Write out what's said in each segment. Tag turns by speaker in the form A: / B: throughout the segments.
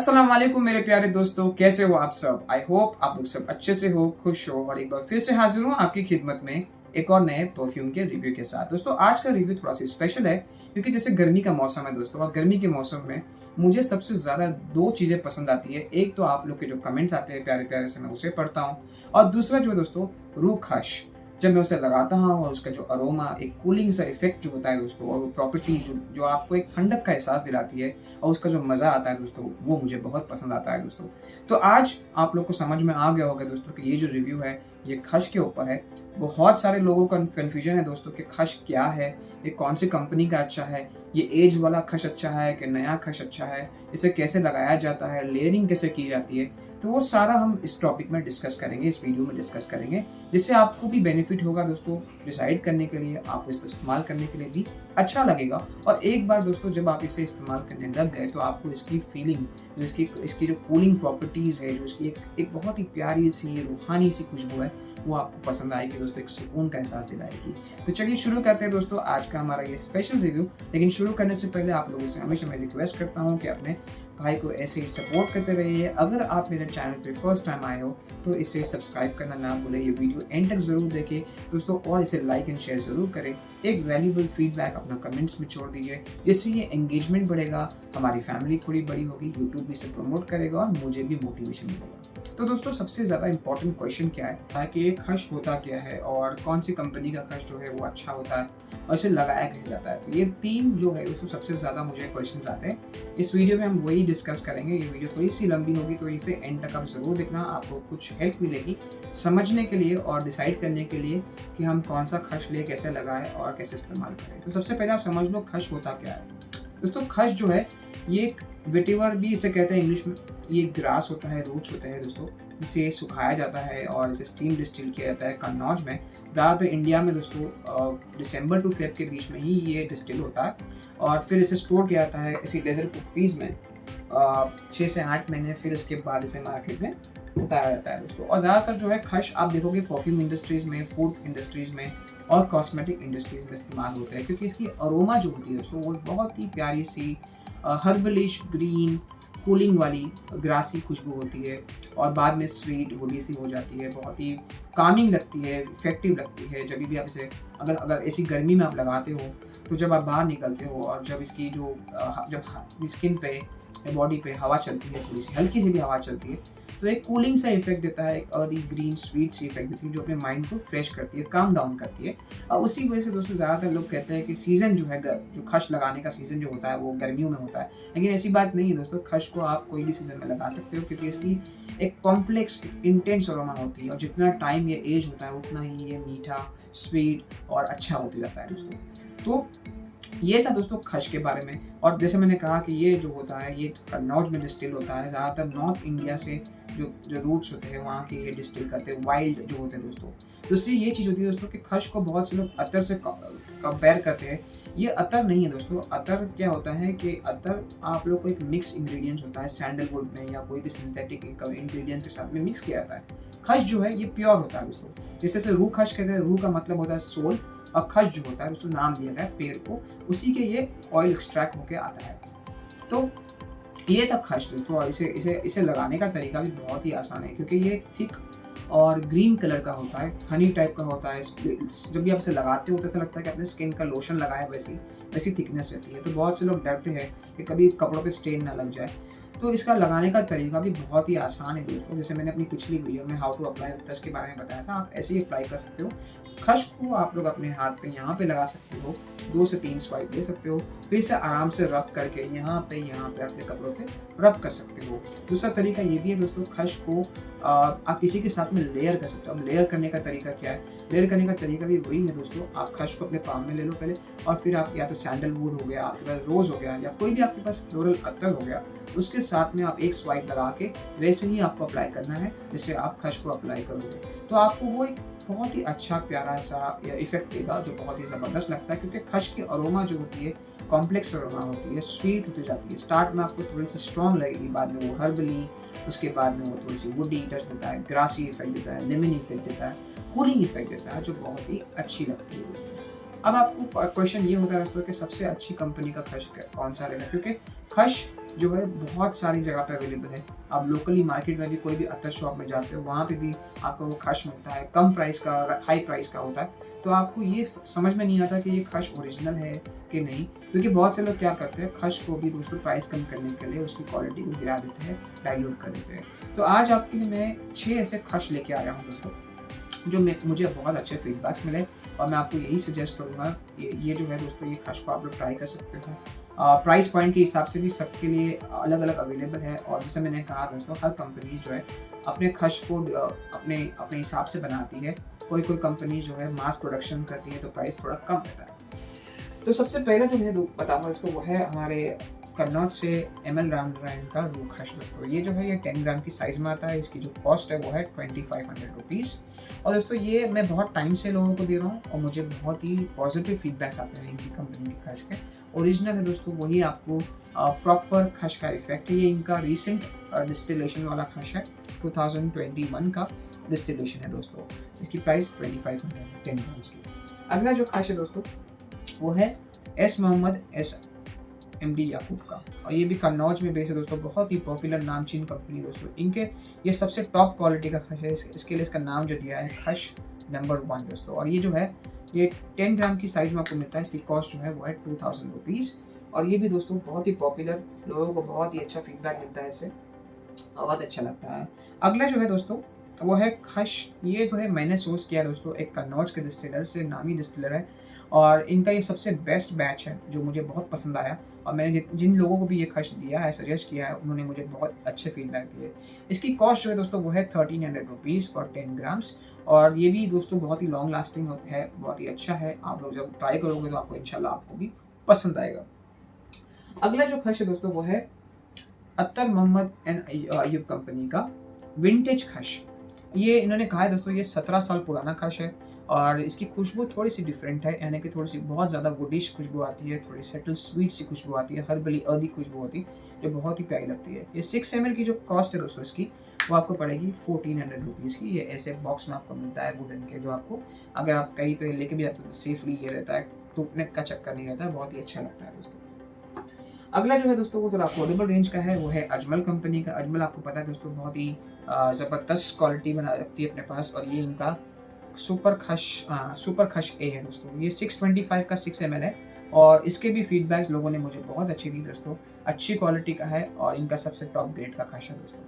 A: अस्सलाम वालेकुम मेरे प्यारे दोस्तों, कैसे हो आप सब। आई होप आप लोग सब अच्छे से हो, खुश हो। और एक बार फिर से हाजिर हूँ आपकी खिदमत में एक और नए परफ्यूम के रिव्यू के साथ। दोस्तों आज का रिव्यू थोड़ा सा स्पेशल है क्योंकि जैसे गर्मी का मौसम है दोस्तों, और गर्मी के मौसम में मुझे सबसे ज़्यादा दो चीज़ें पसंद आती है। एक तो आप लोग के जो कमेंट्स आते हैं प्यारे प्यारे से, मैं उसे पढ़ता हूँ, और दूसरा जो है दोस्तों रूह खश। जब मैं उसे लगाता हूँ और उसका जो अरोमा, एक कूलिंग सा इफेक्ट जो होता है दोस्तों, और वो प्रॉपर्टी जो आपको एक ठंडक का एहसास दिलाती है, और उसका जो मज़ा आता है दोस्तों, वो मुझे बहुत पसंद आता है दोस्तों। तो आज आप लोग को समझ में आ गया होगा दोस्तों कि ये जो रिव्यू है ये खश के ऊपर है। बहुत सारे लोगों का कन्फ्यूजन है दोस्तों कि खश क्या है, ये कौन सी कंपनी का अच्छा है, ये एज वाला खश अच्छा है कि नया खश अच्छा है, इसे कैसे लगाया जाता है, लेयरिंग कैसे की जाती है। तो वो सारा हम इस टॉपिक में डिस्कस करेंगे, इस वीडियो में डिस्कस करेंगे, जिससे आपको भी बेनिफिट होगा दोस्तों डिसाइड करने के लिए, आपको इसे इस्तेमाल करने के लिए भी अच्छा लगेगा। और एक बार दोस्तों जब आप इसे इस्तेमाल करने लग गए तो आपको इसकी फीलिंग, जो इसकी जो कूलिंग प्रॉपर्टीज़ है, जो इसकी एक बहुत ही प्यारी सी रूहानी सी खुशबू है, वो आपको पसंद आएगी दोस्तों, एक सुकून का एहसास दिलाएगी। तो चलिए शुरू करते हैं दोस्तों आज का हमारा ये स्पेशल रिव्यू। लेकिन शुरू करने से पहले आप लोगों से हमेशा मैं रिक्वेस्ट करता हूँ कि अपने भाई को ऐसे ही सपोर्ट करते रहिए। अगर आप मेरे चैनल पे फर्स्ट टाइम आए हो तो इसे सब्सक्राइब करना ना भूलें, ये वीडियो एंड तक ज़रूर देखें दोस्तों, और इसे लाइक एंड शेयर ज़रूर करें। एक वैल्यूबल फीडबैक अपना कमेंट्स में छोड़ दीजिए, जिससे ये एंगेजमेंट बढ़ेगा, हमारी फैमिली थोड़ी बड़ी होगी, यूट्यूब भी इसे प्रमोट करेगा और मुझे भी मोटिवेशन मिलेगा। तो दोस्तों सबसे ज़्यादा इंपॉर्टेंट क्वेश्चन क्या है कि ये खश होता क्या है और कौन सी कंपनी का खश जो है वो अच्छा होता है और इसे लगाया कैसे जाता है। तो ये तीन जो है उसको सबसे ज़्यादा मुझे क्वेश्चंस आते हैं। इस वीडियो में हम वही डिस्कस करेंगे। ये वीडियो थोड़ी सी लंबी होगी तो इसे एंड तक आप ज़रूर देखना, आपको कुछ हेल्प मिलेगी समझने के लिए और डिसाइड करने के लिए कि हम कौन सा खश ले, कैसे लगाएं और कैसे इस्तेमाल करें। तो सबसे पहले आप समझ लो खश होता क्या है। दोस्तों खश जो है ये एक वेटिवर भी इसे कहते हैं इंग्लिश में। ये ग्रास होता है, रूट्स होते हैं दोस्तों, इसे सुखाया जाता है और इसे स्टीम डिस्टिल किया जाता है कन्नौज में। ज़्यादातर इंडिया में दोस्तों दिसंबर टू फेब के बीच में ही ये डिस्टिल होता है, और फिर इसे स्टोर किया जाता है इसी लेदर कुपीज़ में 6 से 8 महीने, फिर उसके बाद इसे मार्केट में उतारा जाता है दोस्तों। और ज़्यादातर जो है खश आप देखोगे परफ्यूम इंडस्ट्रीज़ में, फूड इंडस्ट्रीज़ में और कॉस्मेटिक इंडस्ट्रीज़ में इस्तेमाल होता है, क्योंकि इसकी अरोमा जो होती है दोस्तों वो बहुत ही प्यारी सी हर्बलिश ग्रीन कूलिंग वाली ग्रासी खुशबू होती है, और बाद में स्वीट वुडी सी हो जाती है, बहुत ही कामिंग लगती है, इफेक्टिव लगती है। जब भी आप इसे अगर ऐसी गर्मी में आप लगाते हो तो जब आप बाहर निकलते हो और जब इसकी जो जब स्किन पे, बॉडी पे हवा चलती है, थोड़ी सी हल्की सी भी हवा चलती है, तो एक कूलिंग सा इफेक्ट देता है, एक earthy green sweet C effect देती है जो अपने माइंड को फ्रेश करती है, काम डाउन करती है। और उसी वजह से दोस्तों ज़्यादातर लोग कहते हैं कि सीज़न जो है, जो खश लगाने का सीज़न जो होता है वो गर्मियों में होता है। लेकिन ऐसी बात नहीं है दोस्तों, खश को आप कोई भी सीज़न में लगा सकते हो, क्योंकि इसकी एक कॉम्प्लेक्स इंटेंस अरोमा होती है, और जितना टाइम ये एज होता है उतना ही ये मीठा, स्वीट और अच्छा होते जाता है दोस्तों। तो ये था दोस्तों खश के बारे में। और जैसे मैंने कहा कि ये जो होता है ये कन्नौज में डिस्टिल होता है। ज़्यादातर नॉर्थ इंडिया से जो रूट्स होते हैं वहाँ के ये डिस्टिल करते हैं, वाइल्ड जो होते हैं दोस्तों। दूसरी ये चीज़ होती है दोस्तों कि खश को बहुत से लोग अतर से कंपेयर करते हैं। ये अतर नहीं है दोस्तों। अतर क्या होता है कि अतर आप लोग को एक मिक्स इंग्रेडिएंट्स होता है, सैंडलवुड में या कोई भी सिंथेटिक इंग्रेडिएंट्स के साथ में मिक्स किया जाता है। खश जो है ये प्योर होता है दोस्तों। जैसे रूह खश कहते हैं, रूह का मतलब होता है सोल, और खश जो होता है उसको नाम दिया गया है पेड़ को, उसी के ये ऑयल एक्सट्रैक्ट होकर आता है। तो ये था खश दोस्तों, और इसे लगाने का तरीका भी बहुत ही आसान है, क्योंकि ये थिक और ग्रीन कलर का होता है, हनी टाइप का होता है। जब भी आप इसे लगाते हो तो ऐसा लगता है कि आपने स्किन का लोशन लगाया, वैसी थिकनेस रहती है। तो बहुत से लोग डरते हैं कि कभी कपड़ों पे स्टेन ना लग जाए। तो इसका लगाने का तरीका भी बहुत ही आसान है दोस्तों। जैसे मैंने अपनी पिछली वीडियो में हाउ टू अप्लाई खश के बारे में बताया था, आप ऐसे ही अप्लाई कर सकते हो। खश को आप लोग अपने हाथ पे यहाँ पे लगा सकते हो, 2 से 3 स्वाइप ले सकते हो, फिर से आराम से रब करके यहाँ पे अपने कपड़ों पे रब कर सकते हो। दूसरा तरीका ये भी है दोस्तों, खश को आप किसी के साथ में लेयर कर सकते हो। अब लेयर करने का तरीका क्या है? लेयर करने का तरीका भी वही है दोस्तों। आप खश को अपने पाम में ले लो पहले, और फिर आप या तो सैंडलवुड हो गया, आपके पास रोज़ हो गया, या कोई भी आपके पास फ्लोरल अत्तर हो गया, उसके साथ में आप एक स्वाइप लगा के वैसे ही आपको अप्लाई करना है जैसे आप खश को अप्लाई करोगे। तो आपको वो एक बहुत ही अच्छा प्यारा सा इफेक्ट देगा जो बहुत ही ज़बरदस्त लगता है, क्योंकि खश की अरोमा जो होती है कॉम्प्लेक्स अरोमा होती है, स्वीट होती जाती है। स्टार्ट में आपको थोड़ी सी स्ट्रॉन्ग लगेगी, बाद में वो हर्बली, उसके बाद में वो थोड़ी सी वुडी टच देता है, ग्रासी इफेक्ट देता है, लेमन इफेक्ट देता है, कूलिंग इफेक्ट देता है, जो बहुत ही अच्छी लगती है दोस्तों। अब आपको क्वेश्चन ये होता है दोस्तों कि सबसे अच्छी कंपनी का खश कौन सा रहेगा, क्योंकि खश जो है बहुत सारी जगह पे अवेलेबल है। आप लोकली मार्केट में भी कोई भी अत्तर शॉप में जाते हो, वहाँ पे भी आपको वो खश मिलता है, कम प्राइस का और हाई प्राइस का होता है। तो आपको ये समझ में नहीं आता कि ये खश ओरिजिनल है कि नहीं, क्योंकि बहुत से लोग क्या करते हैं, खश को भी दोस्तों प्राइस कम करने के लिए उसकी क्वालिटी को गिरा देते हैं, डाइल्यूट कर देते हैं। तो आज आपके लिए मैं 6 ऐसे खश लेके आया हूँ दोस्तों, जो मुझे बहुत अच्छे फीडबैक्स मिले, और मैं आपको यही सजेस्ट करूँगा, ये जो है दोस्तों, ये खश को आप लोग ट्राई कर सकते हैं। प्राइस पॉइंट के हिसाब से भी सबके लिए अलग अलग अवेलेबल है, और जैसे मैंने कहा दोस्तों, हर कंपनी जो है अपने खश को अपने अपने हिसाब से बनाती है। कोई कंपनी जो है मास प्रोडक्शन करती है तो प्राइस थोड़ा कम रहता है। तो सबसे पहले जो मैं बताऊँगा दोस्तों, वो है हमारे कन्नौज से ML रामनारायण का रूह खश दोस्तों। ये जो है ये 10 ग्राम की साइज़ में आता है। इसकी जो कॉस्ट है वो है 2500 रुपीज़। और दोस्तों ये मैं बहुत टाइम से लोगों को दे रहा हूँ, और मुझे बहुत ही पॉजिटिव फीडबैक्स आते हैं इनकी कंपनी के खश के। ओरिजिनल है दोस्तों, वही आपको प्रॉपर खश का इफेक्ट है। ये इनका रिसेंट डिस्टिलेशन वाला खश है, 2021 का डिस्टिलेशन है दोस्तों। इसकी प्राइस 2500 है 10 ग्राम की। अगला जो खश है दोस्तों, वो है एस मोहम्मद एस MD याकूब का, और ये भी कन्नौज में बेस है दोस्तों। बहुत ही पॉपुलर नामचीन कंपनी दोस्तों। इनके ये सबसे टॉप क्वालिटी का खश है, इसके लिए इसका नाम जो दिया है खश नंबर 1 दोस्तों। और ये जो है ये 10 ग्राम की साइज़ में आपको मिलता है। इसकी कॉस्ट जो है वो है 2000 रुपीज़। और ये भी दोस्तों बहुत ही पॉपुलर, लोगों को बहुत ही अच्छा फीडबैक मिलता है इससे, बहुत अच्छा लगता है। अगला जो है दोस्तों, वो है खश। ये जो है मैंने सोर्स किया दोस्तों एक कन्नौज के डिस्टिलर से, नामी डिस्टिलर है, और इनका ये सबसे बेस्ट बैच है जो मुझे बहुत पसंद आया। और मैंने जिन लोगों को भी ये खश दिया है, सजेस्ट किया है, उन्होंने मुझे बहुत अच्छे फीडबैक दिए। इसकी कॉस्ट जो है दोस्तों वो है 1300 रुपीज़ फॉर 10 ग्राम्स। और ये भी दोस्तों बहुत ही लॉन्ग लास्टिंग है, बहुत ही अच्छा है। आप लोग जब ट्राई करोगे तो आपको इंशाल्लाह आपको भी पसंद आएगा। अगला जो खश है दोस्तों, वो है अत्तर मोहम्मद एंड अयूब कंपनी का विंटेज खश। ये इन्होंने कहा है दोस्तों, ये 17 साल पुराना खश है, और इसकी खुशबू थोड़ी सी डिफरेंट है, यानी कि थोड़ी सी बहुत ज़्यादा वुडिश खुशबू आती है, थोड़ी सेटल स्वीट सी खुशबू आती है, हर्बली अर्दी खुशबू होती है, जो बहुत ही प्यारी लगती है। ये 6 ml की जो कॉस्ट है दोस्तों इसकी, वो आपको पड़ेगी 1400 रुपीज़ की। ये ऐसे बॉक्स में आपको मिलता है वुडन के, जो आपको अगर आप कहीं पे लेके भी जाते हो तो सेफली ये रहता है, टूटने का चक्कर नहीं रहता है, बहुत ही अच्छा लगता है दोस्तों। अगला जो है दोस्तों, वो थोड़ा अफोर्डेबल रेंज का है, वो है अजमल कंपनी का। अजमल आपको पता है दोस्तों, बहुत ही ज़बरदस्त क्वालिटी बना रखती है अपने पास, और ये इनका सुपर खश ए है दोस्तों। ये 625 का 6 ml है, और इसके भी फीडबैक्स लोगों ने मुझे बहुत अच्छी दी दोस्तों। अच्छी क्वालिटी का है, और इनका सबसे टॉप ग्रेड का खश है दोस्तों।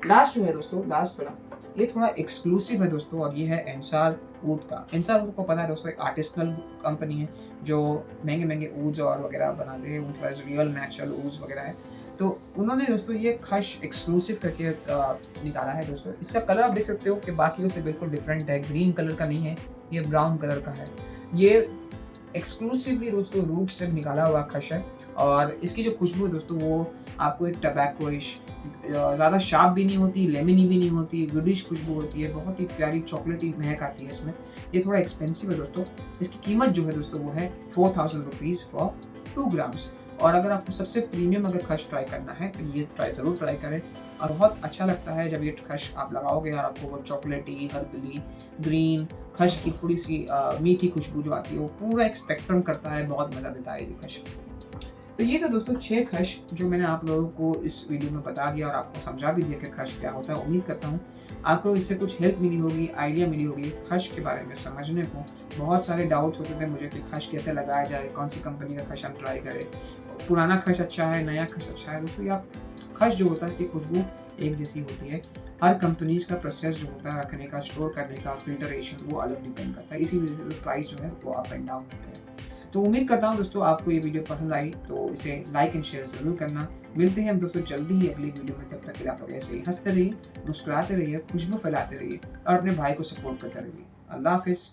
A: लास्ट जो है दोस्तों, लास्ट वाला, ये थोड़ा एक्सक्लूसिव है दोस्तों, और ये है एंसार ऊद का। एंसार ऊद को पता है दोस्तों, एक आर्टिसनल कंपनी है जो महंगे महंगे ऊज और वगैरह बनाते हैं। उनके पास रियल नेचुरल ऊज वगैरह है। तो उन्होंने दोस्तों ये खश एक्सक्लूसिव करके निकाला है दोस्तों। इसका कलर आप देख सकते हो कि बाकियों से बिल्कुल डिफरेंट है, ग्रीन कलर का नहीं है, ये ब्राउन कलर का है। ये एक्सक्लूसिवली दोस्तों रूट से निकाला हुआ खश है, और इसकी जो खुशबू है दोस्तों, वो आपको एक टबैकोइश, ज़्यादा शार्प भी नहीं होती, लेमनी भी नहीं होती, गुडिश खुशबू होती है, बहुत ही प्यारी चॉकलेटी महक आती है इसमें। ये थोड़ा एक्सपेंसिव है दोस्तों। इसकी कीमत जो है दोस्तों वो है 4000 रुपीज़ फॉर 2 ग्राम्स। और अगर आपको सबसे प्रीमियम अगर खश ट्राई करना है तो ये ज़रूर ट्राई करें, और बहुत अच्छा लगता है जब ये खश आप लगाओगे, और आपको वो चॉकलेटी, हर्बली, ग्रीन खश की थोड़ी सी मीठी खुशबू जो आती है, वो पूरा एक स्पेक्ट्रम करता है, बहुत मज़ा देता है ये खश। तो ये था दोस्तों 6 खश जो मैंने आप लोगों को इस वीडियो में बता दिया, और आपको समझा भी दिया कि खश क्या होता है। उम्मीद करता हूँ आपको इससे कुछ हेल्प मिली होगी, आइडिया मिली होगी खश के बारे में समझने को। बहुत सारे डाउट्स होते थे मुझे कि खश कैसे लगाया जाए, कौन सी कंपनी का खश हम ट्राई करें, पुराना खश अच्छा है, नया खश अच्छा है। दोस्तों या खश जो होता है इसकी खुशबू एक जैसी होती है। हर कंपनीज का प्रोसेस जो होता है रखने का, स्टोर करने का, फिल्टरेशन, वो अलग डिपेंड करता है। इसी वजह से प्राइस जो है वो अप एंड डाउन होते हैं। तो उम्मीद करता हूँ दोस्तों आपको ये वीडियो पसंद आई, तो इसे लाइक एंड शेयर ज़रूर करना। मिलते हैं हम दोस्तों जल्दी ही अगली वीडियो में। तब तक के लिए आप लोग ऐसे ही हंसते रहिए, मुस्कुराते रहिए, खुशबू फैलाते रहिए, और अपने भाई को सपोर्ट करते रहिए। अल्लाह हाफिज़।